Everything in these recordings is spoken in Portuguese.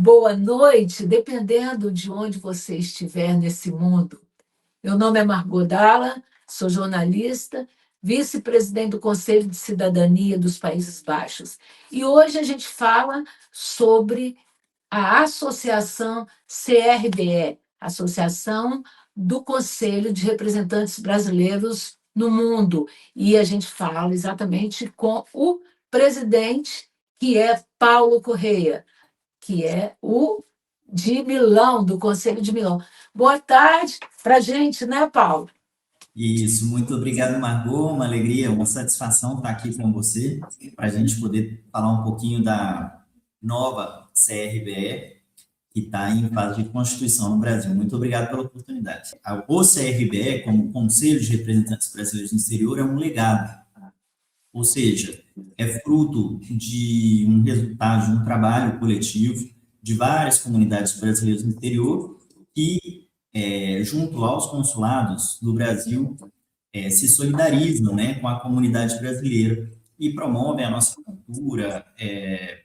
boa noite, dependendo de onde você estiver nesse mundo. Meu nome é Margot Dalla, sou jornalista, vice-presidente do Conselho de Cidadania dos Países Baixos. E hoje a gente fala sobre a Associação CRBE, Associação do Conselho de Representantes Brasileiros no Mundo. E a gente fala exatamente com o presidente, que é Paulo Correia, que é o de Milão, do Conselho de Milão. Boa tarde para a gente, né, Paulo? Isso, muito obrigado, Margot. Uma alegria, uma satisfação estar aqui com você, para a gente poder falar um pouquinho da nova CRBE, que está em fase de constituição no Brasil. Muito obrigado pela oportunidade. O CRBE, como Conselho de Representantes Brasileiros no Exterior, é um legado, ou seja, é fruto de um resultado de um trabalho coletivo de várias comunidades brasileiras no exterior que, junto aos consulados do Brasil, se solidarizam, né, com a comunidade brasileira e promovem a nossa cultura,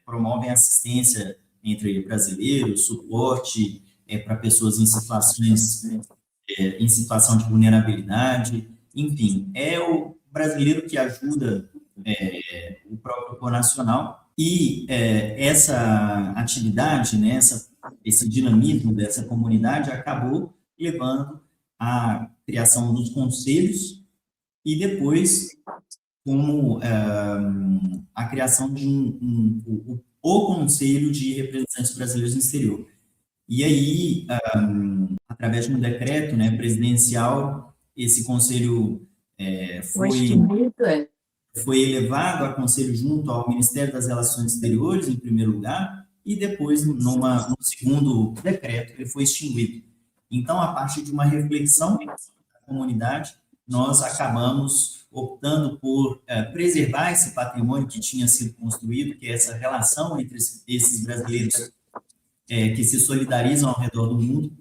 promovem assistência entre brasileiros, suporte para pessoas em situação de vulnerabilidade, enfim, é o brasileiro que ajuda o próprio conacional e essa atividade, né, esse dinamismo dessa comunidade acabou levando à criação dos conselhos e depois como a criação de o Conselho de Representantes Brasileiros no Exterior. E aí, através de um decreto, né, presidencial, esse conselho foi elevado a conselho junto ao Ministério das Relações Exteriores, em primeiro lugar, e depois, no segundo decreto, ele foi extinguido. Então, a partir de uma reflexão da comunidade, nós acabamos optando por preservar esse patrimônio que tinha sido construído, que é essa relação entre esses brasileiros que se solidarizam ao redor do mundo,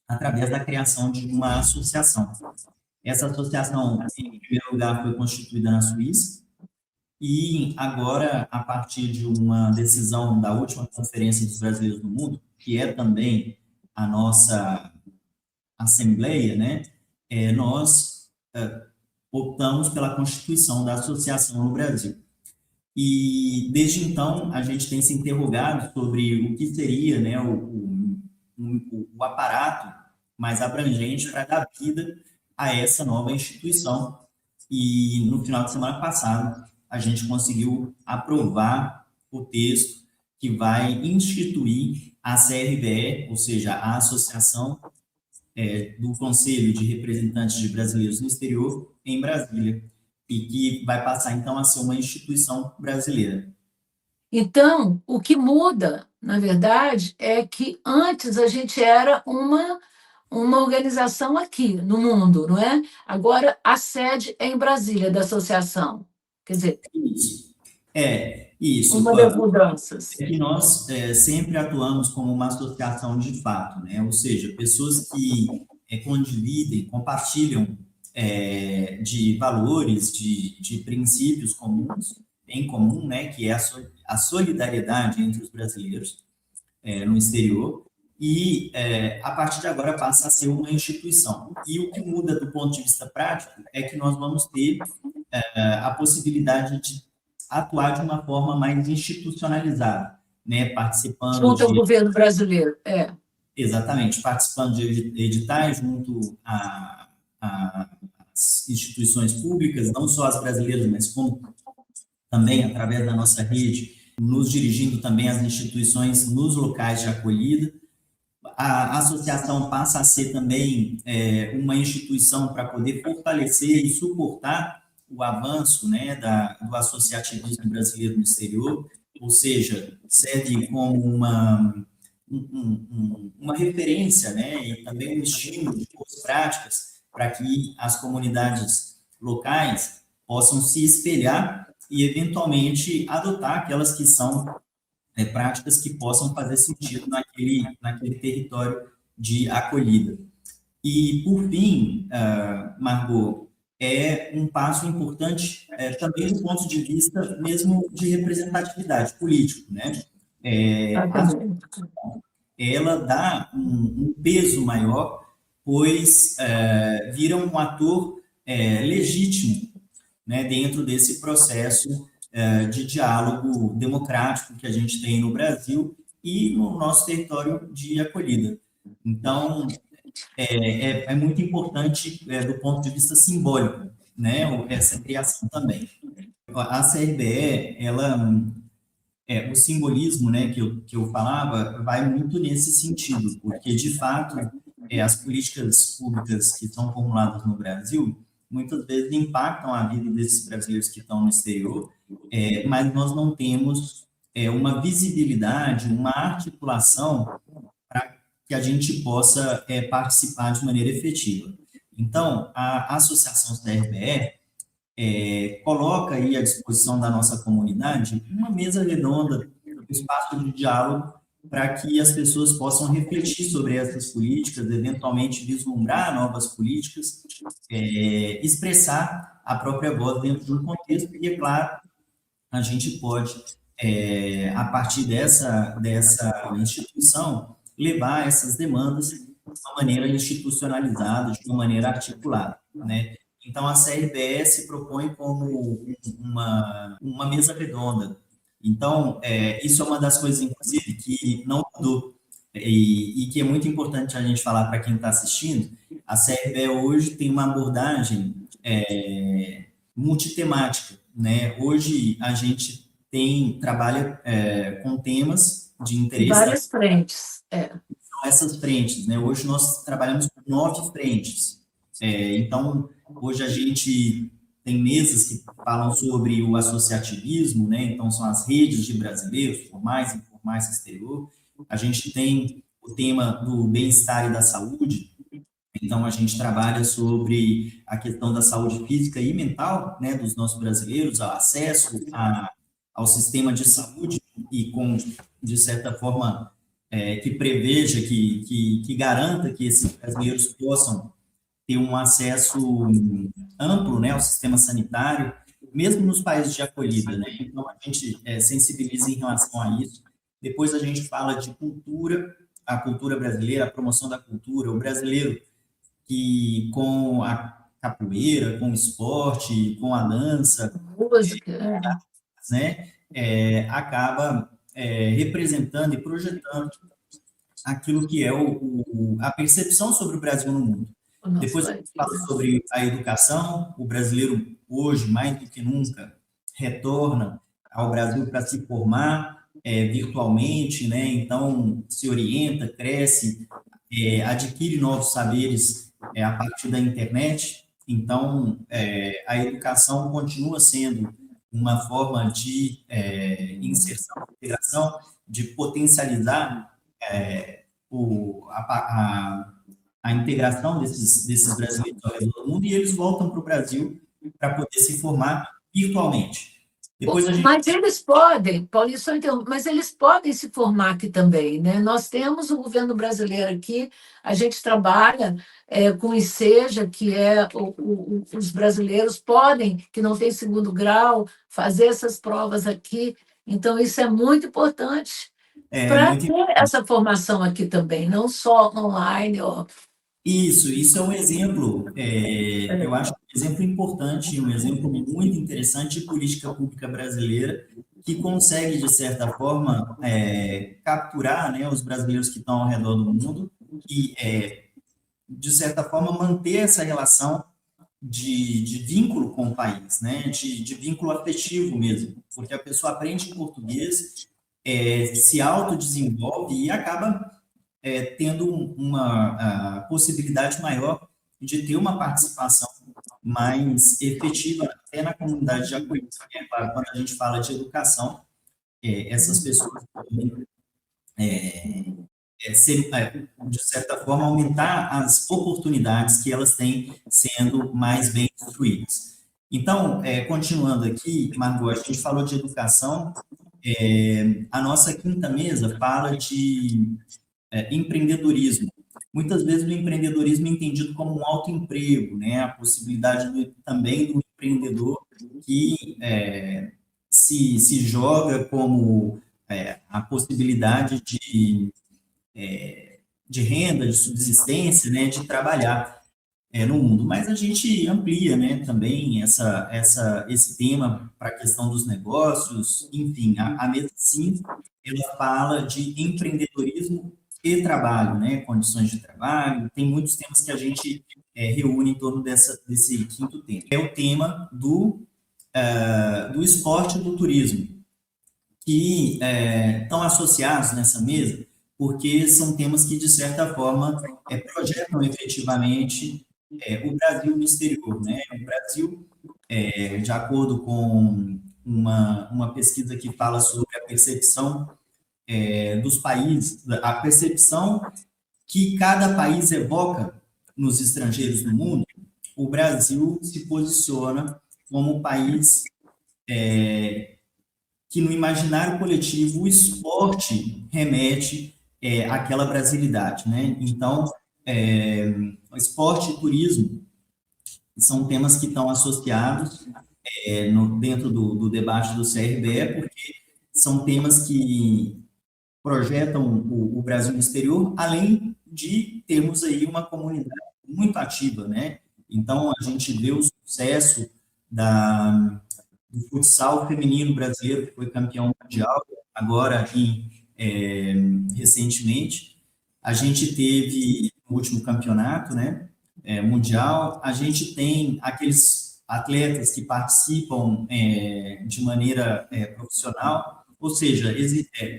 através da criação de uma associação. Essa associação, em primeiro lugar, foi constituída na Suíça, e agora, a partir de uma decisão da última Conferência dos Brasileiros do Mundo, que é também a nossa Assembleia, né, nós optamos pela constituição da associação no Brasil. E, desde então, a gente tem se interrogado sobre o que seria, né, o aparato mais abrangente para dar vida a essa nova instituição. E, no final de semana passado, a gente conseguiu aprovar o texto que vai instituir a CRBE, ou seja, a Associação do Conselho de Representantes de Brasileiros no Exterior, em Brasília, e que vai passar, então, a ser uma instituição brasileira. Então, o que muda, na verdade, é que antes a gente era uma organização aqui no mundo, não é? Agora a sede é em Brasília da associação. Quer dizer, isso. Uma das mudanças. É que nós sempre atuamos como uma associação de fato, né? Ou seja, pessoas que condividem, compartilham de valores, de princípios comuns, em comum, né? Que é a solidariedade entre os brasileiros no exterior, e a partir de agora passa a ser uma instituição. E o que muda do ponto de vista prático é que nós vamos ter a possibilidade de atuar de uma forma mais institucionalizada, né, participando junto ao governo brasileiro. Exatamente, participando de editais junto às instituições públicas, não só as brasileiras, mas como também através da nossa rede, nos dirigindo também às instituições nos locais de acolhida. A associação passa a ser também uma instituição para poder fortalecer e suportar o avanço, né, do associativismo brasileiro no exterior, ou seja, serve como uma referência, né, e também um estímulo de boas práticas para que as comunidades locais possam se espelhar e, eventualmente, adotar aquelas que são práticas que possam fazer sentido naquele território de acolhida. E, por fim, Margot, é um passo importante também do ponto de vista mesmo de representatividade política, né? Exatamente. ela dá um peso maior, pois vira um ator legítimo, né, dentro desse processo de diálogo democrático que a gente tem no Brasil e no nosso território de acolhida. Então, é muito importante do ponto de vista simbólico, né, essa criação também. A CRBE, ela o simbolismo, né, que eu falava, vai muito nesse sentido, porque, de fato, as políticas públicas que são formuladas no Brasil, muitas vezes impactam a vida desses brasileiros que estão no exterior, mas nós não temos uma visibilidade, uma articulação para que a gente possa participar de maneira efetiva. Então, a Associação CRBE, coloca aí à disposição da nossa comunidade uma mesa redonda, um espaço de diálogo para que as pessoas possam refletir sobre essas políticas, eventualmente vislumbrar novas políticas, expressar a própria voz dentro de um contexto e, é claro, a gente pode, a partir dessa instituição, levar essas demandas de uma maneira institucionalizada, de uma maneira articulada, né? Então, a CRBE se propõe como uma mesa redonda. Então, isso é uma das coisas, inclusive, que não mudou e que é muito importante a gente falar para quem está assistindo. A CRBE hoje tem uma abordagem multitemática, né? Hoje a gente trabalha com temas de interesse Várias frentes. essas frentes, né? Hoje nós trabalhamos com 9 frentes. Então, hoje a gente tem mesas que falam sobre o associativismo, né? Então, são as redes de brasileiros, formais e informais no exterior. A gente tem o tema do bem-estar e da saúde. Então, a gente trabalha sobre a questão da saúde física e mental, né, dos nossos brasileiros, ao acesso ao sistema de saúde e com, de certa forma, que preveja, que garanta que esses brasileiros possam ter um acesso amplo, né, ao sistema sanitário, mesmo nos países de acolhida, né? Então, a gente sensibiliza em relação a isso. Depois a gente fala de cultura, a cultura brasileira, a promoção da cultura, o brasileiro que com a capoeira, com o esporte, com a dança, Música. né, acaba representando e projetando aquilo que é a percepção sobre o Brasil no mundo. O nosso Depois a país. gente fala sobre a educação. O brasileiro, hoje, mais do que nunca, retorna ao Brasil para se formar virtualmente, né? Então, se orienta, cresce, adquire novos saberes a partir da internet. Então, a educação continua sendo uma forma de inserção, integração, de potencializar a integração desses brasileiros ao redor do mundo, e eles voltam para o Brasil para poder se formar virtualmente. Depois a gente... Mas eles podem, Paulinho, só interrompo, mas eles podem se formar aqui também, né? Nós temos o governo brasileiro aqui, a gente trabalha com o ICEJA, que os brasileiros podem, que não tem segundo grau, fazer essas provas aqui. Então, isso é muito importante para muito... ter essa formação aqui também, não só online. Isso é um exemplo, eu acho um exemplo importante, um exemplo muito interessante de política pública brasileira, que consegue, de certa forma, capturar, né, os brasileiros que estão ao redor do mundo e, de certa forma, manter essa relação de vínculo com o país, né, de vínculo afetivo mesmo, porque a pessoa aprende em português, se autodesenvolve e acaba tendo uma possibilidade maior de ter uma participação mais efetiva até na comunidade de acolhida. Claro, quando a gente fala de educação, essas pessoas podem, de certa forma, aumentar as oportunidades que elas têm sendo mais bem instruídas. Então, continuando aqui, Margot, a gente falou de educação, a nossa quinta mesa fala de empreendedorismo. Muitas vezes o empreendedorismo é entendido como um autoemprego, né? A possibilidade também do empreendedor que se joga como a possibilidade de renda, de subsistência, né, de trabalhar no mundo. Mas a gente amplia, né, também esse tema para a questão dos negócios, enfim, a mesa 5, ela fala de empreendedorismo e trabalho, né, condições de trabalho, tem muitos temas que a gente reúne em torno desse quinto tema. É o tema do esporte e do turismo, que estão associados nessa mesa, porque são temas que, de certa forma, projetam efetivamente o Brasil no exterior, né? O Brasil, de acordo com uma pesquisa que fala sobre a percepção dos países, a percepção que cada país evoca nos estrangeiros no mundo, o Brasil se posiciona como um país que no imaginário coletivo o esporte remete àquela brasilidade, né? Então, esporte e turismo são temas que estão associados dentro do debate do CRBE, porque são temas que projetam o Brasil no exterior, além de termos aí uma comunidade muito ativa, né? Então, a gente vê o sucesso do futsal feminino brasileiro, que foi campeão mundial, agora recentemente. A gente teve no último campeonato, né, mundial, a gente tem aqueles atletas que participam de maneira profissional, ou seja,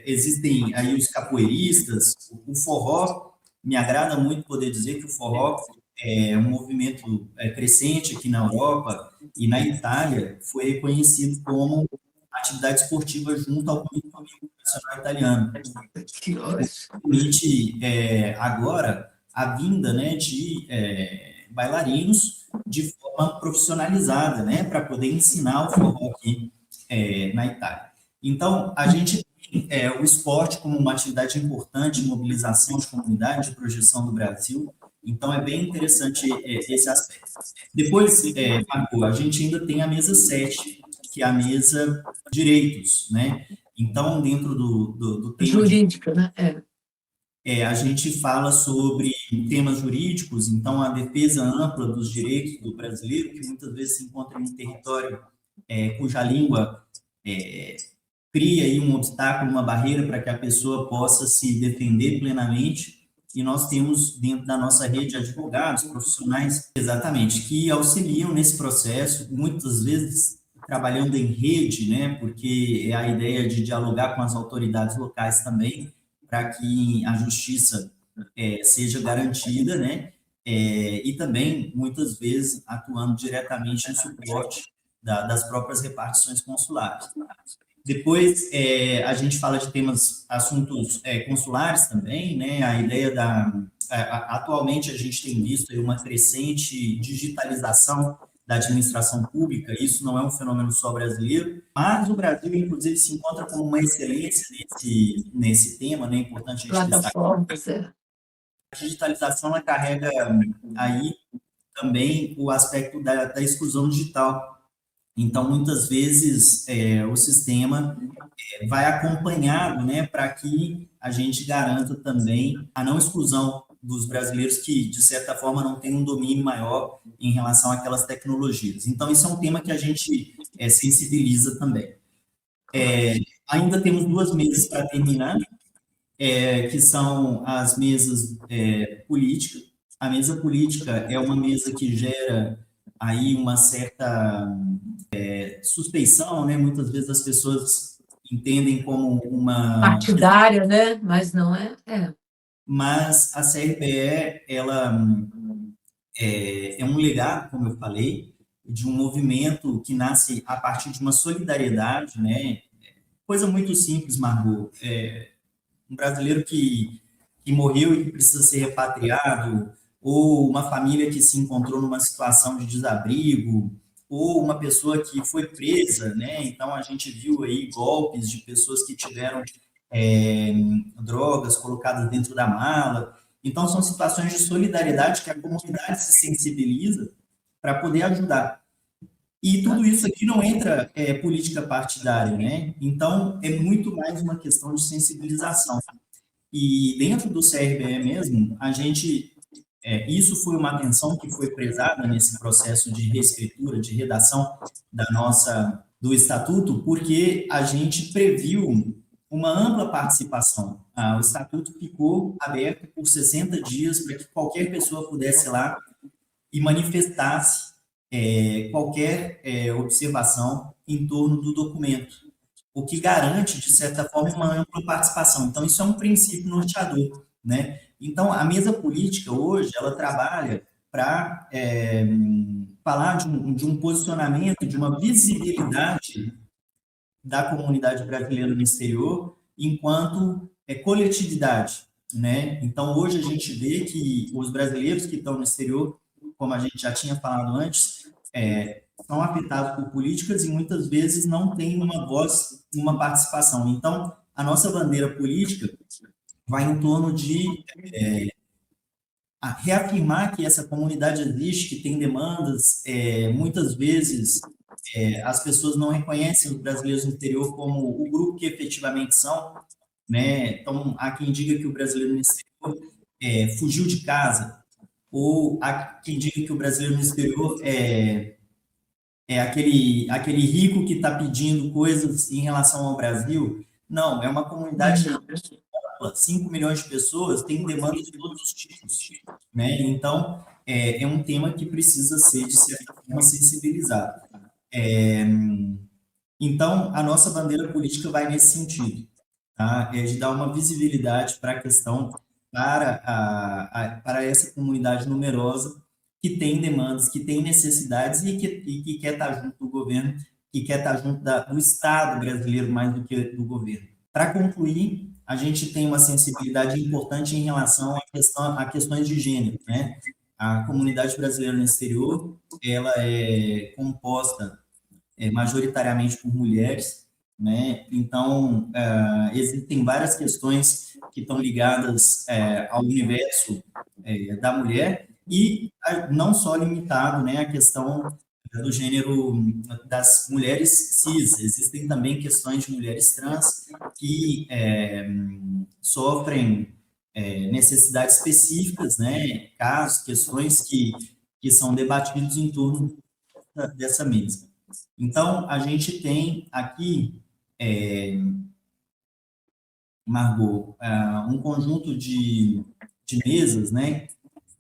existem aí os capoeiristas, o forró, me agrada muito poder dizer que o forró é um movimento crescente aqui na Europa, e na Itália foi reconhecido como atividade esportiva junto ao Comitê Olímpico Nacional Italiano. Que ótimo. Permite agora a vinda, né, de bailarinos de forma profissionalizada, né, para poder ensinar o forró aqui na Itália. Então, a gente tem o esporte como uma atividade importante de mobilização de comunidade, de projeção do Brasil. Então, é bem interessante esse aspecto. Depois, Marco, a gente ainda tem a mesa 7, que é a mesa direitos, né? Então, dentro do tema jurídica, né? a gente fala sobre temas jurídicos, então a defesa ampla dos direitos do brasileiro, que muitas vezes se encontra em um território cuja língua cria aí um obstáculo, uma barreira para que a pessoa possa se defender plenamente. E nós temos dentro da nossa rede advogados, profissionais, exatamente, que auxiliam nesse processo, muitas vezes trabalhando em rede, né, porque é a ideia de dialogar com as autoridades locais também, para que a justiça seja garantida, né, e também, muitas vezes, atuando diretamente em suporte das próprias repartições consulares. Depois, a gente fala de assuntos consulares também, né? A ideia atualmente a gente tem visto aí uma crescente digitalização da administração pública, isso não é um fenômeno só brasileiro, mas o Brasil, inclusive, se encontra como uma excelência nesse tema, né? É importante a gente destacar. A digitalização, ela carrega aí também o aspecto da exclusão digital. Então, muitas vezes, o sistema vai acompanhado, né, para que a gente garanta também a não exclusão dos brasileiros que, de certa forma, não têm um domínio maior em relação àquelas tecnologias. Então, isso é um tema que a gente sensibiliza também. Ainda temos 2 mesas para terminar, que são as mesas políticas. A mesa política é uma mesa que gera aí uma certa suspeição, né? Muitas vezes as pessoas entendem como uma partidária, né? Mas não é. Mas a CRBE, ela é um legado, como eu falei, de um movimento que nasce a partir de uma solidariedade, né? Coisa muito simples, Margot. Um brasileiro que morreu e que precisa ser repatriado, ou uma família que se encontrou numa situação de desabrigo, ou uma pessoa que foi presa, né? Então, a gente viu aí golpes de pessoas que tiveram drogas colocadas dentro da mala. Então, são situações de solidariedade que a comunidade se sensibiliza para poder ajudar. E tudo isso aqui não entra política partidária, né? Então, é muito mais uma questão de sensibilização. E dentro do CRBE mesmo, isso foi uma atenção que foi prezada nesse processo de reescritura, de redação do Estatuto, porque a gente previu uma ampla participação. O Estatuto ficou aberto por 60 dias para que qualquer pessoa pudesse ir lá e manifestasse qualquer observação em torno do documento, o que garante, de certa forma, uma ampla participação. Então, isso é um princípio norteador, né? Então, a mesa política, hoje, ela trabalha para falar de um posicionamento, de uma visibilidade da comunidade brasileira no exterior enquanto coletividade, né? Então, hoje a gente vê que os brasileiros que estão no exterior, como a gente já tinha falado antes, são afetados por políticas e muitas vezes não têm uma voz, uma participação. Então, a nossa bandeira política vai em torno de reafirmar que essa comunidade existe, que tem demandas, muitas vezes as pessoas não reconhecem os brasileiros no exterior como o grupo que efetivamente são, né? Então, há quem diga que o brasileiro no exterior fugiu de casa, ou há quem diga que o brasileiro no exterior é aquele rico que está pedindo coisas em relação ao Brasil. Não, é uma comunidade ampla, 5 milhões de pessoas, tem demandas de todos os tipos, né? Então, é um tema que precisa ser, de certa forma, sensibilizado. Então, a nossa bandeira política vai nesse sentido, tá? É de dar uma visibilidade para a questão, para essa comunidade numerosa que tem demandas, que tem necessidades e que quer estar junto do governo, que quer estar junto do Estado brasileiro mais do que do governo. Para concluir, a gente tem uma sensibilidade importante em relação a questões de gênero, né? A comunidade brasileira no exterior, ela é composta majoritariamente por mulheres, né? Então, existem várias questões que estão ligadas ao universo da mulher e não só limitado, né, à questão do gênero das mulheres cis. Existem também questões de mulheres trans que sofrem necessidades específicas, né, casos, questões que são debatidos em torno dessa mesa. Então, a gente tem aqui, Margot, um conjunto de mesas, né,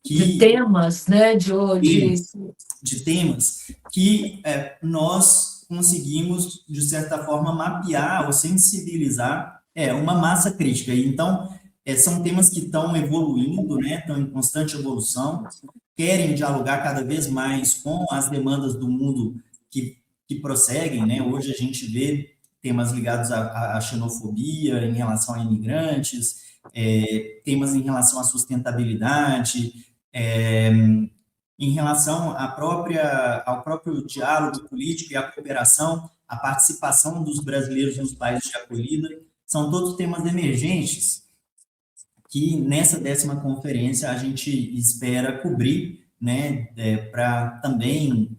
de temas, né, de temas que nós conseguimos, de certa forma, mapear ou sensibilizar uma massa crítica. Então, são temas que estão evoluindo, né, estão em constante evolução, querem dialogar cada vez mais com as demandas do mundo que prosseguem, né? Hoje a gente vê temas ligados à xenofobia em relação a imigrantes, temas em relação à sustentabilidade, em relação ao próprio diálogo político e à cooperação, a participação dos brasileiros nos países de acolhida, são todos temas emergentes que nessa 10ª conferência a gente espera cobrir, né, para também,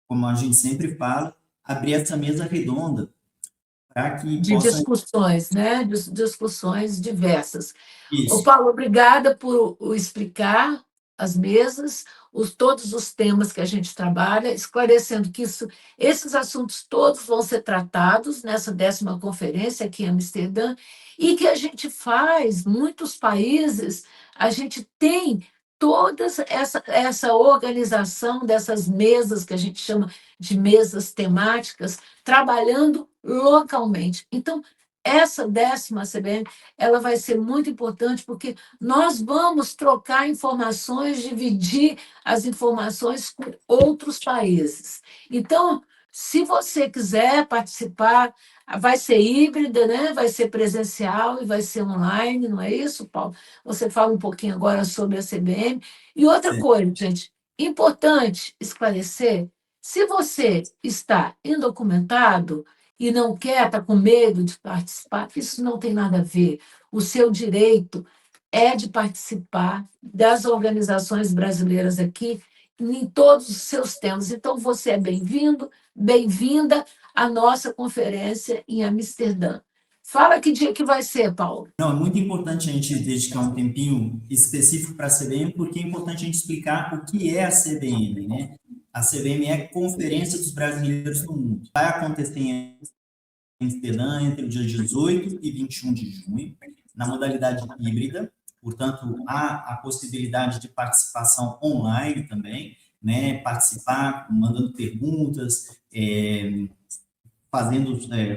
como a gente sempre fala, abrir essa mesa redonda para que de possa... discussões, né, discussões diversas. Ô, Isso. Paulo, obrigada por explicar as mesas, todos os temas que a gente trabalha, esclarecendo que esses assuntos todos vão ser tratados nessa 10ª conferência aqui em Amsterdã, e que a gente faz, muitos países, a gente tem toda essa organização dessas mesas, que a gente chama de mesas temáticas, trabalhando localmente. Então, essa 10ª CBM, ela vai ser muito importante, porque nós vamos trocar informações, dividir as informações com outros países. Então, se você quiser participar, vai ser híbrida, né? Vai ser presencial e vai ser online, não é isso, Paulo? Você fala um pouquinho agora sobre a CBM. E outra coisa, gente, importante esclarecer, se você está indocumentado e não quer, está com medo de participar, isso não tem nada a ver. O seu direito é de participar das organizações brasileiras aqui em todos os seus temas. Então, você é bem-vindo, bem-vinda à nossa conferência em Amsterdã. Fala que dia que vai ser, Paulo. Não, é muito importante a gente dedicar um tempinho específico para a CBM, porque é importante a gente explicar o que é a CBM, né? A CBM é a Conferência dos Brasileiros no Mundo. Vai acontecer em Amsterdã entre o dia 18 e 21 de junho, na modalidade híbrida, portanto, há a possibilidade de participação online também, né? Participar, mandando perguntas,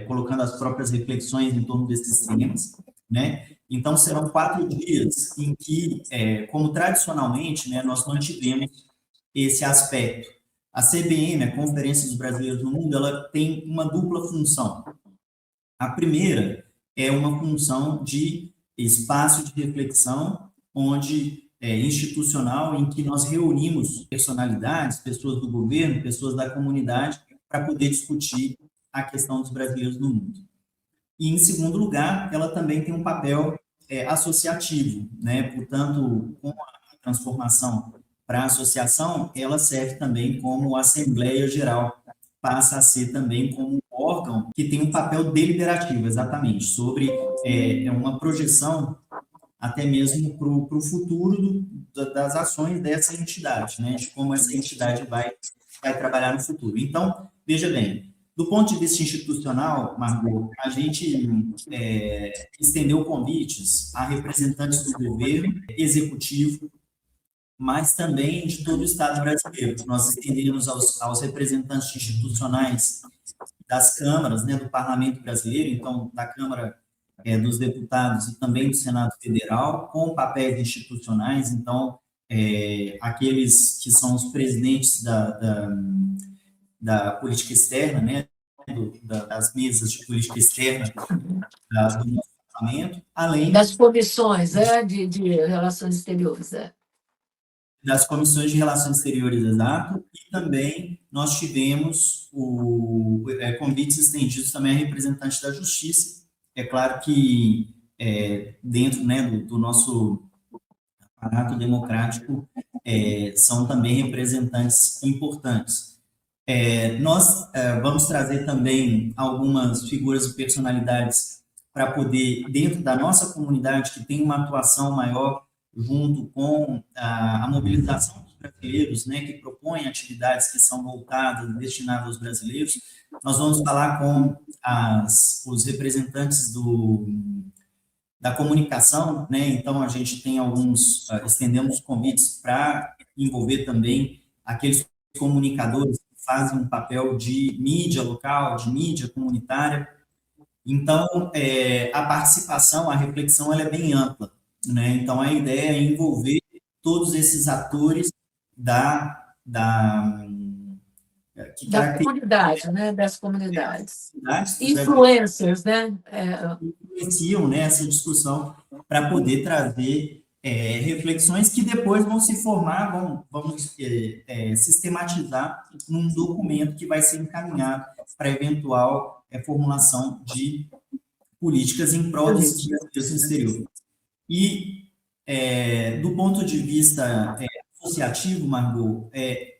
colocando as próprias reflexões em torno desses temas, né? Então, serão 4 dias em que, como tradicionalmente, né, nós mantivemos esse aspecto. A CBM, a Conferência dos Brasileiros no Mundo, ela tem uma dupla função. A primeira é uma função de espaço de reflexão, onde institucional, em que nós reunimos personalidades, pessoas do governo, pessoas da comunidade, para poder discutir a questão dos brasileiros no mundo. E, em segundo lugar, ela também tem um papel associativo, né? Portanto, com a transformação para a associação, ela serve também como Assembleia Geral, passa a ser também como um órgão que tem um papel deliberativo, exatamente, sobre uma projeção até mesmo para o futuro das ações dessa entidade, né? De como essa entidade vai trabalhar no futuro. Então, veja bem, do ponto de vista institucional, Margot, a gente estendeu convites a representantes do governo, executivo, mas também de todo o Estado brasileiro. Nós estendemos aos representantes institucionais das câmaras, né, do Parlamento brasileiro, então, da Câmara dos Deputados e também do Senado Federal, com papéis institucionais, então, aqueles que são os presidentes da política externa, né, das mesas de política externa do nosso parlamento, além das comissões de relações exteriores. Das comissões de relações exteriores, exato, e também nós tivemos convites estendidos também a representantes da Justiça. É claro que dentro, né, do nosso aparato democrático são também representantes importantes. Nós vamos trazer também algumas figuras e personalidades para poder, dentro da nossa comunidade, que tem uma atuação maior junto com a mobilização dos brasileiros, né, que propõem atividades que são voltadas, destinadas aos brasileiros. Nós vamos falar com os representantes da comunicação, né, então a gente tem estendemos convites para envolver também aqueles comunicadores que fazem um papel de mídia local, de mídia comunitária. Então, a participação, a reflexão, ela é bem ampla, né? Então, a ideia é envolver todos esses atores da comunidade, né? Das comunidades. Influencers, né? Influenciam, né, essa discussão para poder trazer reflexões que depois vão se formar, vão sistematizar num documento que vai ser encaminhado para eventual formulação de políticas em prol desse brasileiros no exterior. E, do ponto de vista associativo, Margot,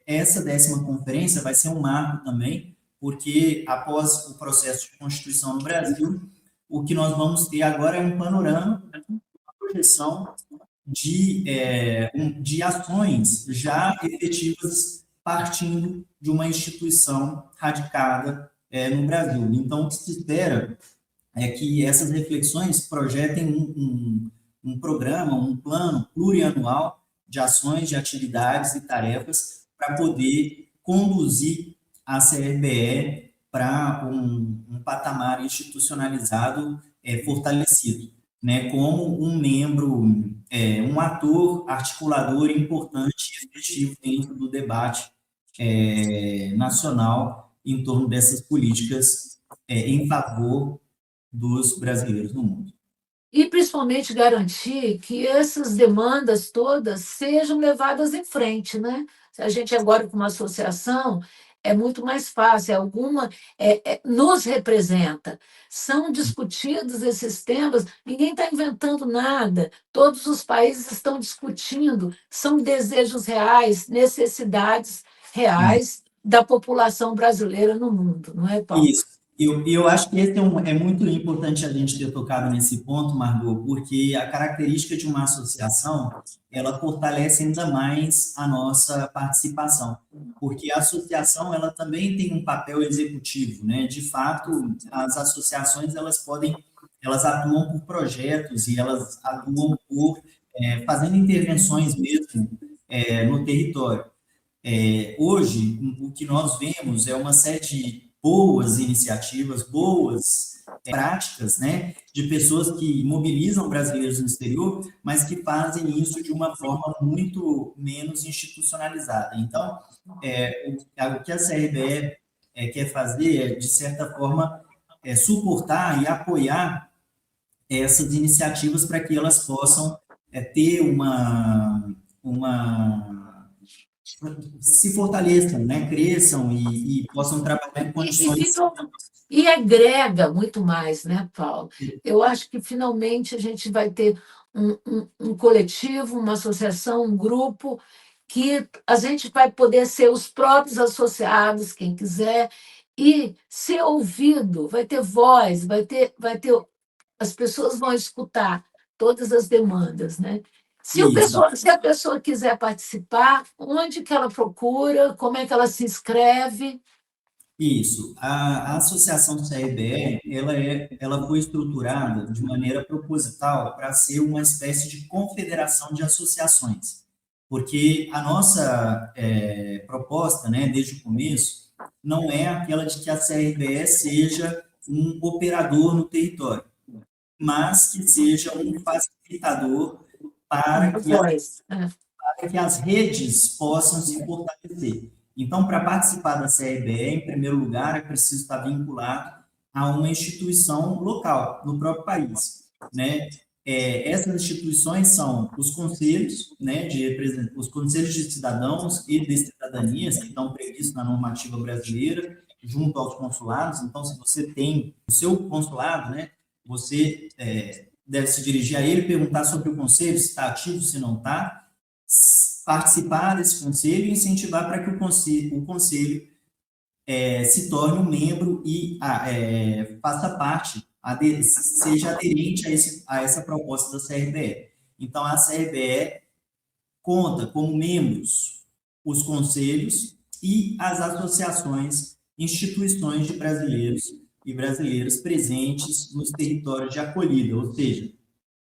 essa 10ª conferência vai ser um marco também, porque após o processo de constituição no Brasil, o que nós vamos ter agora é um panorama, uma projeção de ações já efetivas partindo de uma instituição radicada no Brasil. Então, o que se espera é que essas reflexões projetem um programa, um plano plurianual de ações, de atividades e tarefas para poder conduzir a CRBE para um patamar institucionalizado fortalecido, né, como um membro, um ator articulador importante e efetivo dentro do debate nacional em torno dessas políticas em favor dos brasileiros no mundo. E, principalmente, garantir que essas demandas todas sejam levadas em frente, né? A gente agora, com uma associação, é muito mais fácil, nos representa. São discutidos esses temas, ninguém está inventando nada, todos os países estão discutindo, são desejos reais, necessidades reais da população brasileira no mundo, não é, Paulo? Isso. Eu acho que esse é muito importante a gente ter tocado nesse ponto, Margot, porque a característica de uma associação, ela fortalece ainda mais a nossa participação, porque a associação, ela também tem um papel executivo, né? De fato, as associações, elas atuam por projetos e elas atuam fazendo intervenções mesmo, no território. Hoje, o que nós vemos é uma série de boas iniciativas, boas práticas, né, de pessoas que mobilizam brasileiros no exterior, mas que fazem isso de uma forma muito menos institucionalizada. Então, o que a CRBE quer fazer é, de certa forma, suportar e apoiar essas iniciativas para que elas possam ter uma se fortaleçam, né, cresçam e possam trabalhar em E, condições. e agrega muito mais, né, Paulo? Eu acho que finalmente a gente vai ter um coletivo, uma associação, um grupo, que a gente vai poder ser os próprios associados, quem quiser, e ser ouvido, vai ter voz, as pessoas vão escutar todas as demandas, né? Isso, Se a pessoa quiser participar, onde que ela procura, como é que ela se inscreve? isso. A associação CRBE, ela foi estruturada de maneira proposital para ser uma espécie de confederação de associações, porque a nossa proposta, né, desde o começo, não é aquela de que a CRBE seja um operador no território, mas que seja um facilitador para Uma que as voz. para que as redes possam se fortalecer. Então, para participar da CRBE, em primeiro lugar, é preciso estar vinculado a uma instituição local, no próprio país, né? Essas instituições são os conselhos, né, os conselhos de cidadãos e de cidadanias, que estão previstos na normativa brasileira, junto aos consulados. Então, se você tem o seu consulado, né, você deve se dirigir a ele, perguntar sobre o conselho, se está ativo, se não está, participar desse conselho e incentivar para que o conselho se torne um membro e faça parte, seja aderente a essa proposta da CRBE. Então, a CRBE conta como membros os conselhos e as associações, instituições de brasileiros e brasileiras presentes nos territórios de acolhida, ou seja,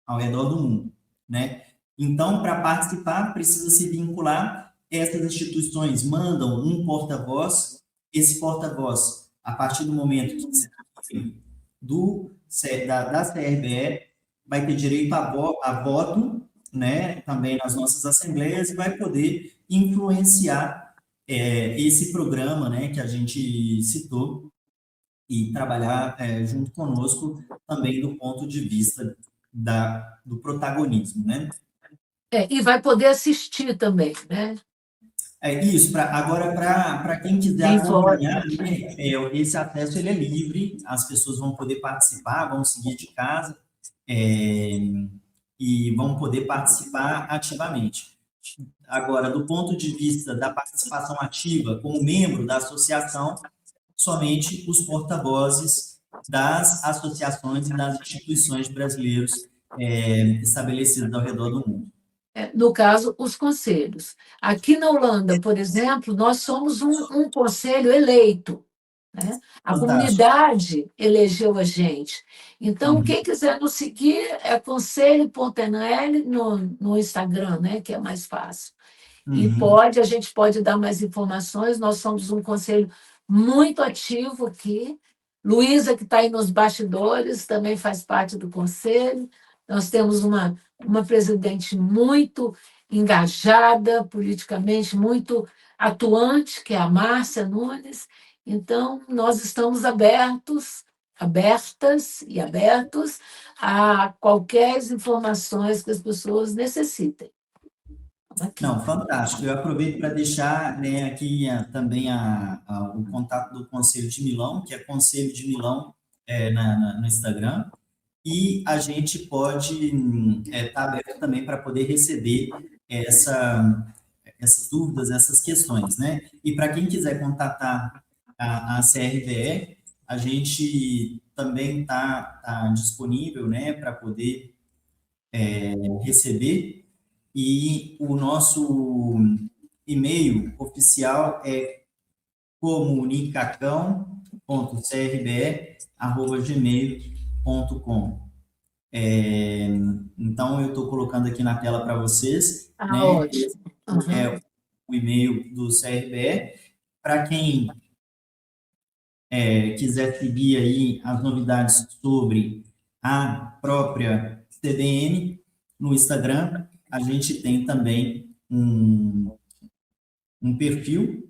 ao redor do mundo, né? Então, para participar, precisa se vincular. Essas instituições mandam um porta-voz. Esse porta-voz, a partir do momento que se da CRBE, vai ter direito a voto, né, também nas nossas assembleias, e vai poder influenciar esse programa, né, que a gente citou, e trabalhar junto conosco também do ponto de vista do protagonismo, né? E vai poder assistir também, né? Isso, agora, para quem quiser Tem voz. acompanhar, né, esse acesso ele é livre, as pessoas vão poder participar, vão seguir de casa, é, e vão poder participar ativamente. Agora, do ponto de vista da participação ativa como membro da associação, somente os porta-vozes das associações e das instituições brasileiros estabelecidas ao redor do mundo. No caso, os conselhos. Aqui na Holanda, por exemplo, nós somos um conselho eleito, né? A Fantástico. comunidade elegeu a gente. Então, Uhum. quem quiser nos seguir é conselho.nl no Instagram, né? Que é mais fácil. E Uhum. a gente pode dar mais informações. Nós somos um conselho muito ativo aqui. Luísa, que está aí nos bastidores, também faz parte do conselho. Nós temos uma presidente muito engajada politicamente, muito atuante, que é a Márcia Nunes. Então, nós estamos abertas e abertos a qualquer informações que as pessoas necessitem. Não, fantástico. Eu aproveito para deixar, né, aqui também o contato do Conselho de Milão, que é Conselho de Milão no Instagram, e a gente pode estar aberto também para poder receber essas dúvidas, essas questões, né? E para quem quiser contatar a CRVE, a gente também tá disponível, né, para poder receber, e o nosso e-mail oficial é comunicacão.crbe@gmail.com. Então, eu estou colocando aqui na tela para vocês, Ah, né? ótimo. É Uhum. o e-mail do CRBE. Para quem quiser seguir aí as novidades sobre a própria CBN no Instagram, a gente tem também um perfil.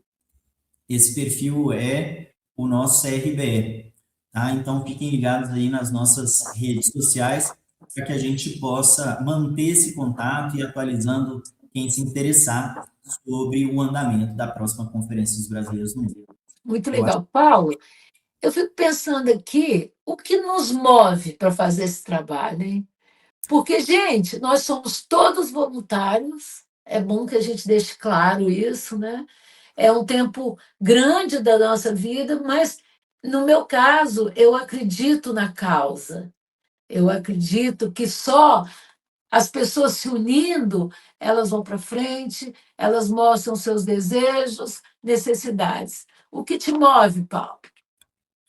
Esse perfil é o nosso CRBE, tá? Então, fiquem ligados aí nas nossas redes sociais para que a gente possa manter esse contato e atualizando quem se interessar sobre o andamento da próxima Conferência dos Brasileiros no Mundo. Muito Eu acho. legal. Paulo, eu fico pensando aqui, o que nos move para fazer esse trabalho, hein? Porque, gente, nós somos todos voluntários, é bom que a gente deixe claro isso, né? É um tempo grande da nossa vida, mas, no meu caso, eu acredito na causa. Eu acredito que só as pessoas se unindo, elas vão para frente, elas mostram seus desejos, necessidades. O que te move, Paulo?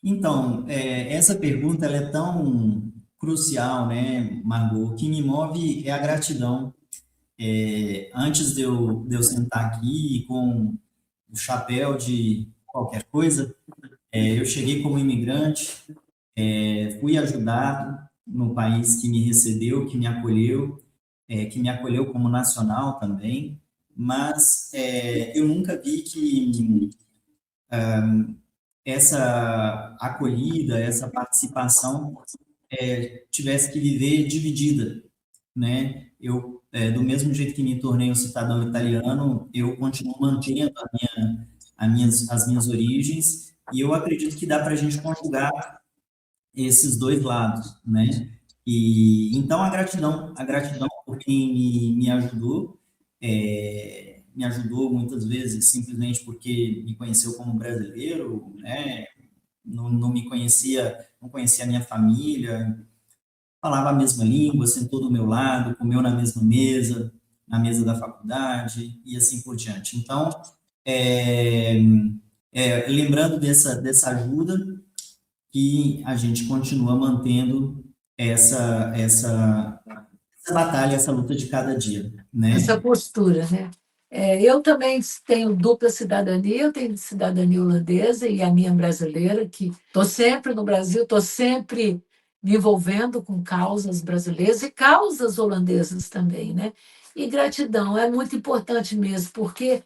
Então, essa pergunta ela é tão crucial, né, Margot? O que me move é a gratidão. Antes de eu sentar aqui com o chapéu de qualquer coisa, eu cheguei como imigrante, fui ajudado no país que me recebeu, que me acolheu como nacional também, mas eu nunca vi que essa acolhida, essa participação tivesse que viver dividida, né? Do mesmo jeito que me tornei um cidadão italiano, eu continuo mantendo as minhas origens, e eu acredito que dá para a gente conjugar esses dois lados, né? E então a gratidão por quem me ajudou muitas vezes simplesmente porque me conheceu como brasileiro, né? Não me conhecia, não conhecia a minha família, falava a mesma língua, sentou do meu lado, comeu na mesa da faculdade e assim por diante. Então, é, lembrando dessa ajuda, que a gente continua mantendo essa batalha, essa luta de cada dia, Essa né? postura, né? Eu também tenho dupla cidadania, eu tenho cidadania holandesa e a minha brasileira, que estou sempre no Brasil, estou sempre me envolvendo com causas brasileiras e causas holandesas também, né? E gratidão é muito importante mesmo, porque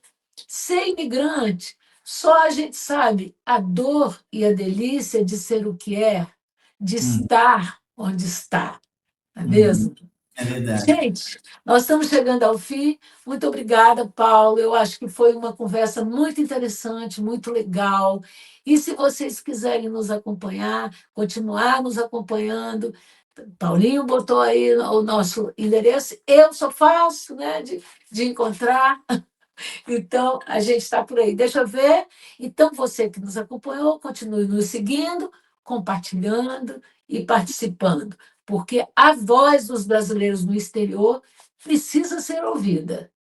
ser imigrante, só a gente sabe a dor e a delícia de ser o que é, de Hum, estar onde está, não é uhum, mesmo? é verdade. Gente, nós estamos chegando ao fim. Muito obrigada, Paulo. Eu acho que foi uma conversa muito interessante, muito legal. E se vocês quiserem nos acompanhar, continuar nos acompanhando, Paulinho botou aí o nosso endereço. Eu sou fácil, né, de encontrar. Então, a gente está por aí. Deixa eu ver. Então, você que nos acompanhou, continue nos seguindo, compartilhando e participando, porque a voz dos brasileiros no exterior precisa ser ouvida.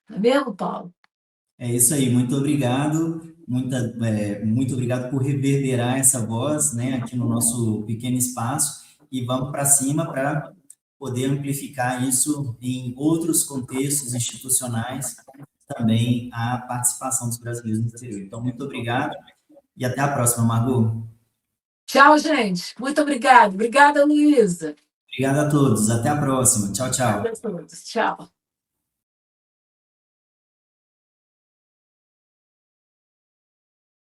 Não é mesmo, Paulo? É isso aí, muito obrigado. Muito obrigado por reverberar essa voz, né, aqui no nosso pequeno espaço, e vamos para cima para poder amplificar isso em outros contextos institucionais, também a participação dos brasileiros no exterior. Então, muito obrigado e até a próxima, Margot. Tchau, gente. Muito obrigada. Obrigada, Luísa. Obrigado a todos, até a próxima. Tchau, Obrigada a tchau. todos. Tchau.